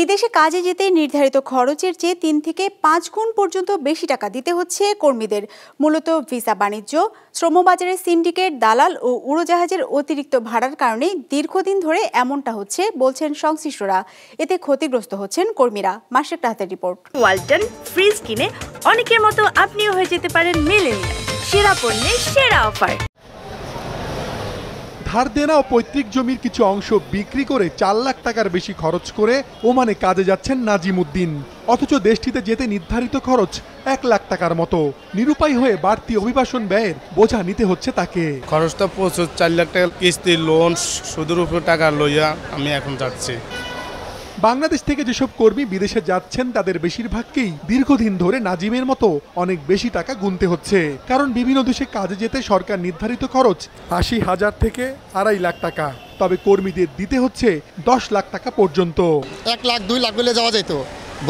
বিদেশে কাজে যেতে নির্ধারিত খরচের চেয়ে ৩ থেকে ৫ গুণ পর্যন্ত বেশি টাকা দিতে হচ্ছে কর্মীদের। মূলত ভিসা বাণিজ্য, শ্রমবাজারের সিন্ডিকেট, দালাল ও উড়োজাহাজের অতিরিক্ত ভাড়ার কারণে দীর্ঘদিন ধরে এমনটা হচ্ছে বলছেন সংশ্লিষ্টরা। এতে ক্ষতিগ্রস্ত হচ্ছেন কর্মীরা। মাসেক রাতের রিপোর্ট। ওয়ালটন ফ্রিজ কিনে অনেকের মতো আপনিও হয়ে যেতে পারেন মিলেনিয়াল। সেরা পণ্যের সেরা অফার। ধার দেনা ও পৈতৃক জমির কিছু অংশ বিক্রি করে ৪ লাখ টাকার বেশি খরচ করে ওমানে কাজে যাচ্ছেন নাজিম উদ্দিন। অথচ দেশটিতে যেতে নির্ধারিত খরচ ১ লাখ টাকার মতো। নিরুপায় হয়ে বাড়তি অভিবাসন ব্যয়ের বোঝা নিতে হচ্ছে তাকে। খরচটা প্রচুর, ৪ লাখ টাকা কিস্তি, লোন, সুদের উপর টাকা লইয়া আমি এখন যাচ্ছি। বাংলাদেশ থেকে যেসব কর্মী বিদেশে যাচ্ছেন তাদের বেশিরভাগকেই দীর্ঘদিন ধরে নাজিমের মতো অনেক বেশি টাকা গুনতে হচ্ছে। কারণ বিভিন্ন দেশে কাজে যেতে সরকার নির্ধারিত খরচ ৮০,০০০ থেকে ২.৫ লাখ টাকা। তবে কর্মীদের দিতে হচ্ছে ১০ লাখ টাকা পর্যন্ত। ১ লাখ ২ লাখ বলে যাওয়া যেত।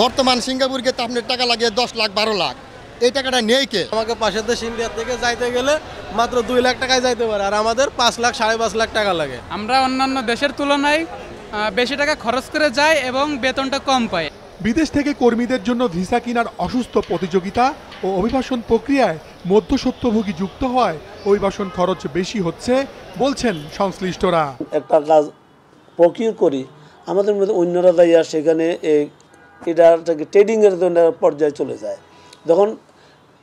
বর্তমান সিঙ্গাপুরকে তো আপনার টাকা লাগে ১০ লাখ ১২ লাখ। এই টাকাটা নেই কে? আমাকে পাশের দেশ ইন্ডিয়া থেকে যাইতে গেলে মাত্র ২ লাখ টাকায় যাইতে পারে, আর আমাদের ৫ লাখ ৫.৫ লাখ টাকা লাগে। আমরা অন্যান্য দেশের তুলনায় বেশি টাকা খরচ করে যায় এবং বেতনটা কম পায়। বিদেশ থেকে কর্মীদের জন্য ভিসা কেনার অসুস্থ প্রতিযোগিতা ও অভিবাসন প্রক্রিয়ায় মধ্যস্বত্বভোগী যুক্ত হয় অভিবাসন খরচ বেশি হচ্ছে বলছেন সংশ্লিষ্টরা। একটা কাজ প্রকিউর করি, আমাদের মধ্যে অন্যরা যাইয়া সেখানে এটাকে ট্রেডিংয়ের জন্য পর্যায়ে চলে যায়। যখন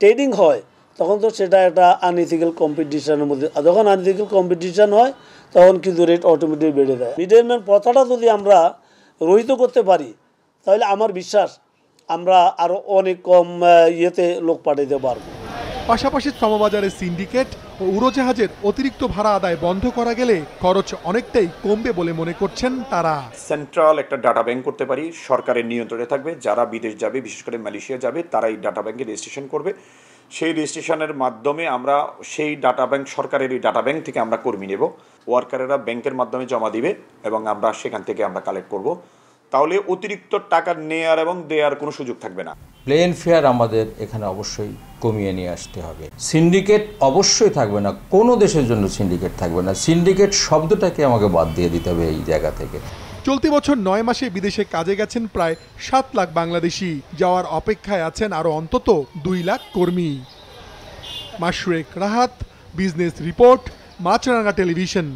ট্রেডিং হয় তখন তো সেটা একটা আনইথিক্যাল কম্পিটিশনের মধ্যে, যখন আনইথিক্যাল কম্পিটিশন হয় তখন কিন্তু রেট অটোমেটিক বেড়ে যায়। মিডলম্যান প্রথাটা যদি আমরা রহিত করতে পারি তাহলে আমার বিশ্বাস আমরা আরও অনেক কম ইয়েতে লোক পাঠাতে পারবো। পাশাপাশি শ্রমবাজারের সিন্ডিকেট ও উড়োজাহাজের অতিরিক্ত ভাড়া আদায় বন্ধ করা গেলে খরচ অনেকটাই কমবে বলে মনে করছেন তারা। সেন্ট্রাল একটা ডাটা ব্যাংক করতে পারি, সরকারের নিয়ন্ত্রণে থাকবে। যারা বিদেশ যাবে, বিশেষ করে মালয়েশিয়া যাবে, তারা এই ডাটা ব্যাংকে রেজিস্ট্রেশন করবে। সেই রেজিস্ট্রেশনের মাধ্যমে আমরা সেই ডাটা ব্যাংক, সরকারের এই ডাটা ব্যাংক থেকে আমরা কর্মী নেব। ওয়ার্কারেরা ব্যাংকের মাধ্যমে জমা দিবে এবং আমরা সেখান থেকে আমরা কালেক্ট করব। তাহলে অতিরিক্ত টাকা নেয়ার এবং দেওয়ার কোনো সুযোগ থাকবে না। প্লেন ফেয়ার আমাদের এখানে অবশ্যই কমিয়ে নিয়ে আসতে হবে। সিন্ডিকেট অবশ্যই থাকবে না, কোনো দেশের জন্য সিন্ডিকেট থাকবে না। সিন্ডিকেট শব্দটাকে আমাকে বাদ দিয়ে দিতে হবে এই জায়গা থেকে। চলতি বছর ৯ মাসে বিদেশে কাজে গেছেন প্রায় ৭ লাখ বাংলাদেশি। যাওয়ার অপেক্ষায় আছেন আরও অন্তত ২ লাখ কর্মী। মাশরেক রাহাত, বিজনেস রিপোর্ট, মাছরাঙা টেলিভিশন।